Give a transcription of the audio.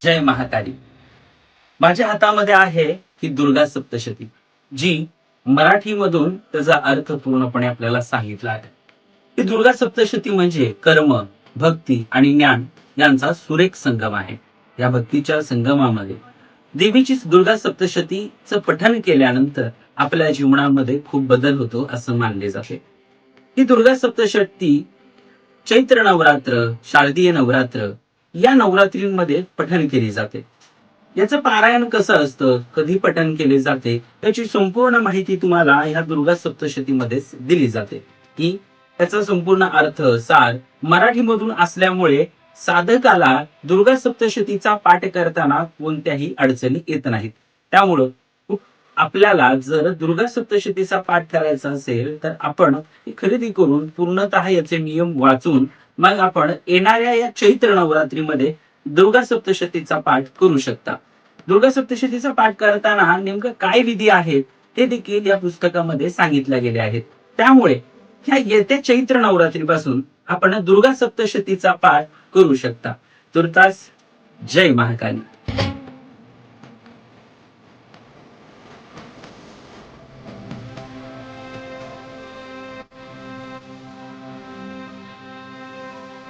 जय महाकाली. माझ्या हातामध्ये आहे ही दुर्गा सप्तशती, जी मराठीमधून त्याचा अर्थ पूर्णपणे आपल्याला सांगितला आहे. ही दुर्गा सप्तशती म्हणजे कर्म, भक्ती आणि ज्ञान यांचा सुरेख संगम आहे. या भक्तीच्या संगमामध्ये देवीची दुर्गा सप्तशतीचं पठण केल्यानंतर आपल्या जीवनामध्ये खूप बदल होतो असं मानले जाते. ही दुर्गा सप्तशती चैत्र नवरात्र, शारदीय नवरात्र या नवरात्रींमध्ये पठण केली जाते. याचं पारायण कसं असतं, कधी पठण केले जाते, याची संपूर्ण माहिती तुम्हाला ह्या दुर्गा सप्तशतीमध्ये दिली जाते. की त्याचा संपूर्ण अर्थ, सार मराठीमधून असल्यामुळे साधकाला दुर्गा सप्तशतीचा पाठ करताना कोणत्याही अडचणी येत नाहीत. त्यामुळं आपल्याला जर दुर्गा सप्तशतीचा पाठ करायचा असेल तर आपण खरेदी करून पूर्णतः याचे नियम वाचून मग आपण येणाऱ्या या चैत्र नवरात्रीमध्ये दुर्गा सप्तशतीचा पाठ करू शकता. दुर्गा सप्तशतीचा पाठ करताना नेमकं काय विधी आहेत ते देखील या पुस्तकामध्ये सांगितले गेले आहेत. त्यामुळे ह्या येत्या चैत्र नवरात्रीपासून आपण दुर्गा सप्तशतीचा पाठ करू शकता. तुर्तास जय महाकाली.